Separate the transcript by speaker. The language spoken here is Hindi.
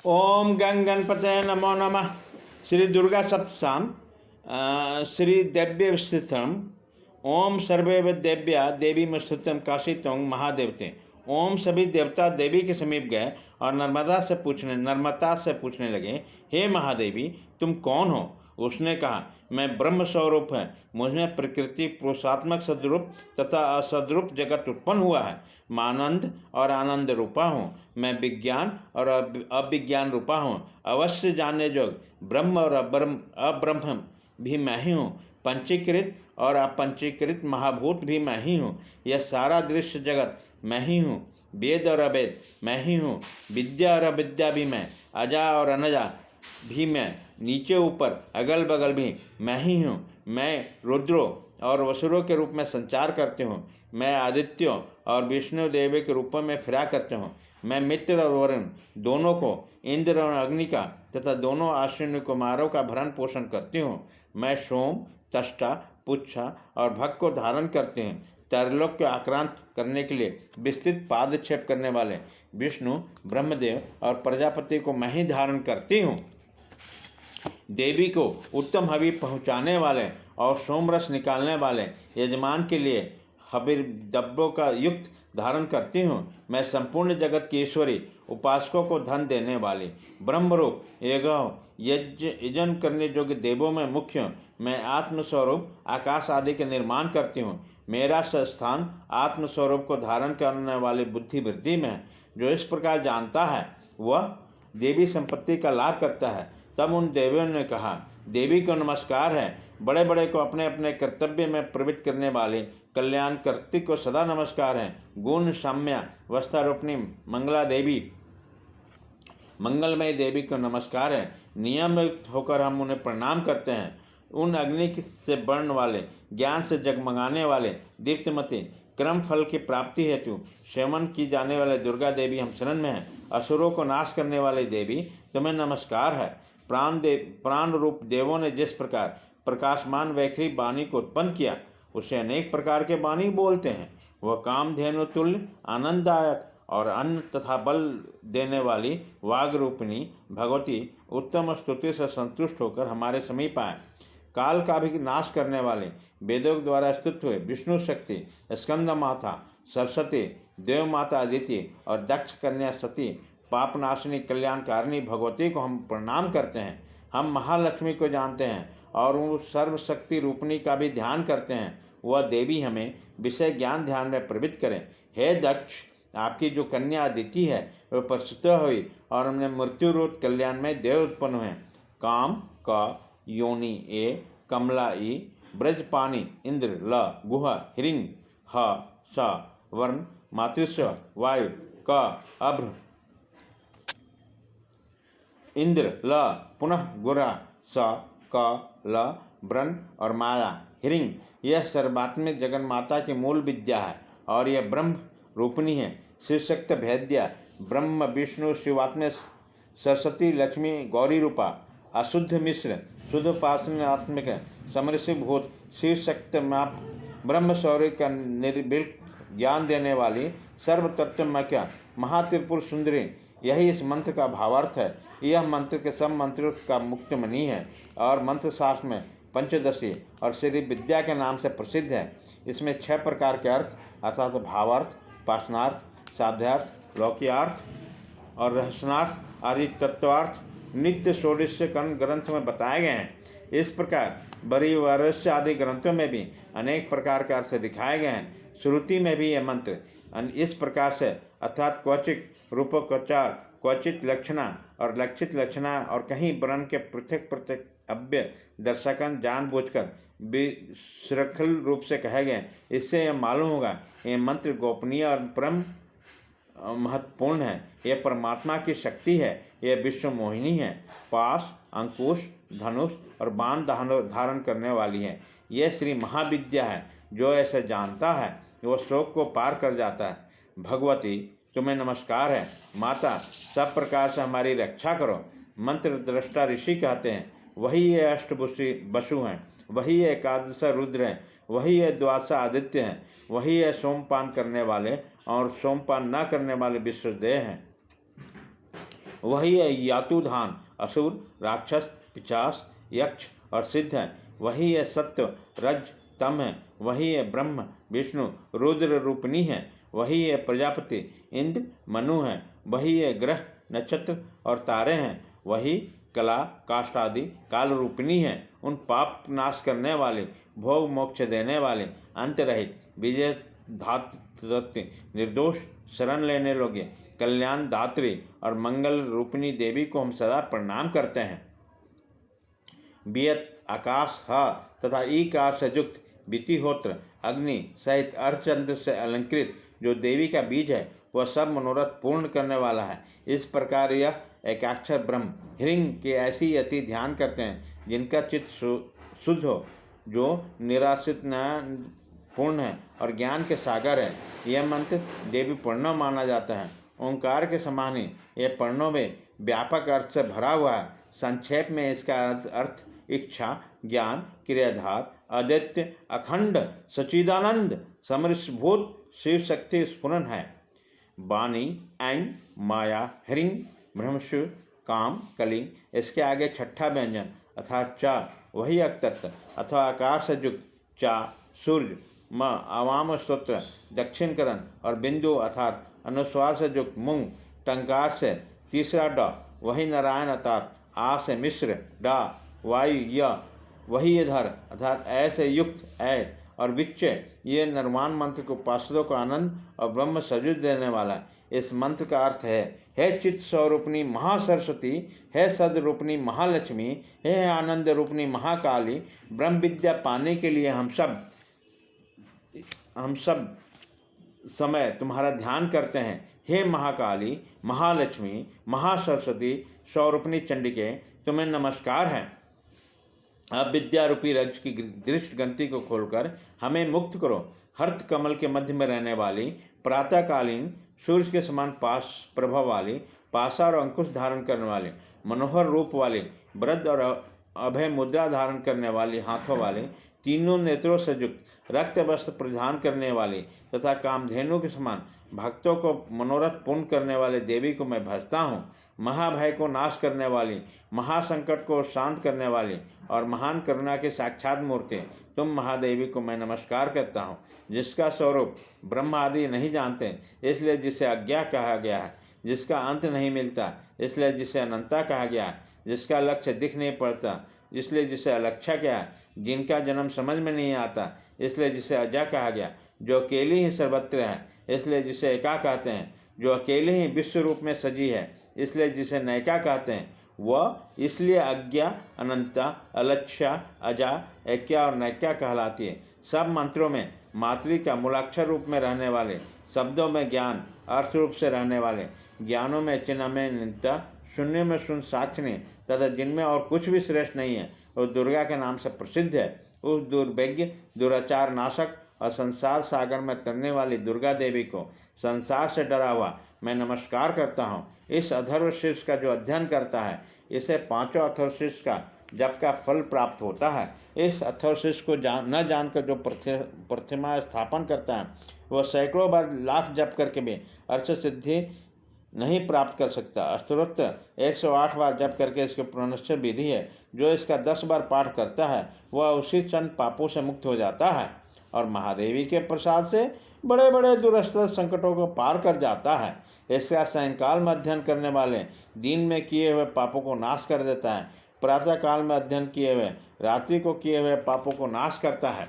Speaker 1: ओम गंग गणपते नमो नमः। श्री दुर्गा सप्तसाम श्री देव्य स्थितम। ओम सर्वे देव्या देवी मस्तुतम काशीतों महादेवते। ओम सभी देवता देवी के समीप गए और नर्मदा से पूछने लगे, हे महादेवी, तुम कौन हो? उसने कहा, मैं ब्रह्म स्वरूप है। मुझमें प्रकृति पुरुषात्मक सद्रूप तथा असद्रूप जगत उत्पन्न हुआ है। मानंद और आनंद रूपा हूँ। मैं विज्ञान और अविज्ञान रूपा हूँ। अवश्य जानने जोग ब्रह्म और अब्रह्म भी मैं ही हूँ। पंचीकृत और अपंचीकृत महाभूत भी मैं ही हूँ। यह सारा दृश्य जगत मैं ही हूँ। वेद और अवेद मैं ही हूँ। विद्या और अविद्या भी मैं। अजा और अनजा भी मैं। नीचे ऊपर अगल बगल भी मैं ही हूँ। मैं रुद्रों और वसुरों के रूप में संचार करते हूँ। मैं आदित्यों और विष्णु देव के रूप में फिरा करते हूँ। मैं मित्र और वरुण दोनों को, इंद्र और अग्नि का तथा दोनों आश्विन कुमारों का भरण पोषण करती हूँ। मैं सोम, तष्टा, पुच्छा और भग को धारण करते हैं। त्रैलोक को आक्रांत करने के लिए विस्तृत पादक्षेप करने वाले विष्णु, ब्रह्मदेव और प्रजापति को मैं ही धारण करती हूँ। देवी को उत्तम हवि पहुँचाने वाले और सोमरस निकालने वाले यजमान के लिए हबीर डब्बों का युक्त धारण करती हूँ। मैं संपूर्ण जगत की ईश्वरी, उपासकों को धन देने वाली ब्रह्मरूप एवं यजन करने योग्य देवों में मुख्य हूँ। मैं आत्मस्वरूप आकाश आदि के निर्माण करती हूँ। मेरा स्थान आत्मस्वरूप को धारण करने वाली बुद्धि वृद्धि में है। जो इस प्रकार जानता है वह देवी संपत्ति का लाभ करता है। तब उन देवियों ने कहा, देवी को नमस्कार है। बड़े बड़े को अपने अपने कर्तव्य में प्रवृत्त करने वाले कल्याण कर्ती को सदा नमस्कार है। गुण साम्या वस्त्रारूपिणी मंगला देवी, मंगलमय देवी को नमस्कार है। नियमित होकर हम उन्हें प्रणाम करते हैं। उन अग्नि से बढ़ने वाले, ज्ञान से जगमगाने वाले, दीप्तमती, क्रम फल की प्राप्ति हेतु सेवन की जाने वाले दुर्गा देवी हम शरण में हैं। असुरों को नाश करने वाली देवी, तुम्हें नमस्कार है। प्राण रूप देवों ने जिस प्रकार प्रकाशमान वैखरी वाणी को उत्पन्न किया, उसे अनेक प्रकार के वाणी बोलते हैं। वह कामधेनु तुल्य, आनंददायक और अन्न तथा बल देने वाली वाग रूपिणी भगवती उत्तम स्तुति से संतुष्ट होकर हमारे समीप आए। काल का भी नाश करने वाले, वेदों द्वारा स्तुत हुए विष्णु शक्ति, स्कंद माता सरस्वती, देव माता अदिति और दक्ष कन्या सती, पापनाशिनी कल्याणकारिणी भगवती को हम प्रणाम करते हैं। हम महालक्ष्मी को जानते हैं और उस सर्वशक्ति रूपिणी का भी ध्यान करते हैं। वह देवी हमें विषय ज्ञान ध्यान में प्रवृत्त करें। हे दक्ष, आपकी जो कन्या अदिति है वह प्रसूत हुई और हमने मृत्यु रोध कल्याण में देव उत्पन्न हुए। काम का योनि ए, कमला ई, ब्रजपानी इंद्र ल, गुहा हिरिंग ह स, वर्ण मातृस्व वायु क, अभ्र इंद्र ल, पुनः गुरा स, क, ल, ब्रन और माया हिरिंग। यह सर्वात्मिक जगन माता की मूल विद्या है और यह ब्रह्म रूपिणी है। शिवशक्त भेद्या ब्रह्म विष्णु शिवात्म सरस्वती लक्ष्मी गौरी रूपा, अशुद्ध मिश्र शुद्धोपासनात्मक समृषि भूत शिवशक्त माप ब्रह्म शौर्य का निर्बिल्क ज्ञान देने वाली सर्वतत्वमय महात्रिपुर सुंदरी, यही इस मंत्र का भावार्थ है। यह मंत्र के सब मंत्रों का मुक्तमणि है और मंत्र शास्त्र में पंचदशी और श्री विद्या के नाम से प्रसिद्ध है। इसमें 6 प्रकार के अर्थ अर्थात भावार्थ, पाशनार्थ, शाब्दार्थ, लौकियार्थ और रहस्यार्थ आदि तत्वार्थ नित्य षोडश कर्ण ग्रंथ में बताए गए हैं। इस प्रकार बरीवरस्य आदि ग्रंथों में भी अनेक प्रकार के अर्थ दिखाए गए हैं। श्रुति में भी यह मंत्र इस प्रकार से अर्थात क्वचित रूपकोच्चार, क्वचित लक्षणा और लक्षित लक्षणा और कहीं वर्ण के पृथक पृथक अव्यय दर्शकन जानबूझकर विशृंखल रूप से कहे गए। इससे यह मालूम होगा ये मंत्र गोपनीय और परम महत्वपूर्ण है। यह परमात्मा की शक्ति है। यह विश्व मोहिनी है। पाश, अंकुश, धनुष और बाण धारण करने वाली है। यह श्री महाविद्या है। जो ऐसे जानता है वह शोक को पार कर जाता है। भगवती, तुम्हें नमस्कार है। माता, सब प्रकार से हमारी रक्षा करो। मंत्र दृष्टा ऋषि कहते हैं, वही ये अष्टभुषी वसु हैं, वही ये एकादश रुद्र हैं, वही ये द्वादशा आदित्य हैं, वही ये सोमपान करने वाले और सोमपान न करने वाले विश्वदेव हैं। वही है यातुधान, असुर, राक्षस, पिशाच, यक्ष और सिद्ध है। वही है सत्व, रज, तम है। वही है ब्रह्म, विष्णु, रुद्र रूपिणी है। वही है प्रजापति, इंद्र, मनु है। वही है ग्रह, नक्षत्र और तारे हैं। वही कला, काष्ठ आदि काल रूपिणी है। उन पाप नाश करने वाले, भोग मोक्ष देने वाले, अंत रहित, विजय धात्री, निर्दोष, शरण लेने लोगे, कल्याण दात्री और मंगल रूपिणी देवी को हम सदा प्रणाम करते हैं। बियत, आकाश, ह तथा ईकार से युक्त वितिहोत्र, अग्नि सहित अर्धचंद्र से अलंकृत जो देवी का बीज है, वह सब मनोरथ पूर्ण करने वाला है। इस प्रकार यह एकाक्षर ब्रह्म ह्रीं के ऐसी यति ध्यान करते हैं जिनका चित्त शुद्ध हो, जो निराश्रित पूर्ण है और ज्ञान के सागर है। यह मंत्र देवी प्रणव माना जाता है। ओंकार के समान ही यह प्रणव में व्यापक अर्थ से भरा हुआ है। संक्षेप में इसका अर्थ इच्छा, ज्ञान, क्रियाधार, अद्वितीय, अखंड, सच्चिदानंद, समृद्धभूत शिव शक्ति स्फुरन है। वाणी, ऐं, माया, ह्रीं, ब्रह्मशु, काम, कलिंग। इसके आगे छठा व्यंजन अर्थात चा, वही अक्तत्व अथवा आकार से युक्त चा, सूर्य, म, अवाम स्त्रोत्र, दक्षिणकरण और बिंदु अर्थात अनुस्वार से युक्त मूंग, टंकार से तीसरा ड, वही नारायण अर्थात आ से मिश्र, डा, वायु, य, वही इधर अर्थात ऐसे युक्त ऐ और विच्चय। ये निर्वाण मंत्र को उपासकों को आनंद और ब्रह्म सजुज देने वाला है। इस मंत्र का अर्थ है, हे चित्त स्वरूपिणी महासरस्वती, हे सद रूपिणी महालक्ष्मी, हे आनंद रूपिणी महाकाली, ब्रह्म विद्या पाने के लिए हम सब समय तुम्हारा ध्यान करते हैं। हे महाकाली, महालक्ष्मी, महासरस्वती, स्वरूपिणी चंडिके, तुम्हें नमस्कार है। अब विद्या रूपी रज की दृष्ट ग्रंथि को खोलकर हमें मुक्त करो। हर्त कमल के मध्य में रहने वाली, प्रातःकालीन सूर्य के समान पास प्रभा वाली, पासा और अंकुश धारण करने वाली, मनोहर रूप वाली, वृद्ध और अभय मुद्रा धारण करने वाली हाथों वाले, तीनों नेत्रों से युक्त, रक्त वस्त्र परिधान करने वाली तथा कामधेनु के समान भक्तों को मनोरथ पूर्ण करने वाले देवी को मैं भजता हूँ। महाभय को नाश करने वाली, महासंकट को शांत करने वाली और महान करुणा के साक्षात मूर्ति तुम महादेवी को मैं नमस्कार करता हूँ, जिसका स्वरूप ब्रह्म आदि नहीं जानते, इसलिए जिसे अज्ञा कहा गया है, जिसका अंत नहीं मिलता, इसलिए जिसे अनंता कहा गया है, जिसका लक्ष्य दिख नहीं पड़ता, इसलिए जिसे अलक्ष्य क्या है, जिनका जन्म समझ में नहीं आता, इसलिए जिसे अजा कहा गया, जो अकेली ही सर्वत्र है, इसलिए जिसे एका कहते हैं, जो अकेले ही विश्व रूप में सजी है, इसलिए जिसे नैका कहते हैं। वह इसलिए अज्ञा, अनंता, अलक्ष्या, अजा, ऐक्या और नैक्या कहलाती है। सब मंत्रों में मातृ का मूलाक्षर रूप में रहने वाले, शब्दों में ज्ञान अर्थ रूप से रहने वाले, ज्ञानों में चिन्ह में नित्य, शून्य में शून्य साक्षिणी तथा जिनमें और कुछ भी श्रेष्ठ नहीं है, उस दुर्गा के नाम से प्रसिद्ध है। उस दुर्भाग्य, दुराचार नाशक और संसार सागर में तरने वाली दुर्गा देवी को संसार से डरा हुआ मैं नमस्कार करता हूँ। इस अथर्वशीर्ष का जो अध्ययन करता है, इसे पांचों अथर्वशीर्ष का जप का फल प्राप्त होता है। इस अथर्वशीर्ष को न जानकर जो प्रतिमा स्थापन करता है, वह सैकड़ों बार लाख जप करके भी अर्थ सिद्धि नहीं प्राप्त कर सकता। अष्टोत्तर 108 बार जप करके इसके पुनश्च विधि है। जो इसका 10 बार पाठ करता है, वह उसी क्षण पापों से मुक्त हो जाता है और महादेवी के प्रसाद से बड़े बड़े दुरस्थ संकटों को पार कर जाता है। इसका सायंकाल में अध्ययन करने वाले दिन में किए हुए पापों को नाश कर देता है। प्रातः काल में अध्ययन किए हुए रात्रि को किए हुए पापों को नाश करता है।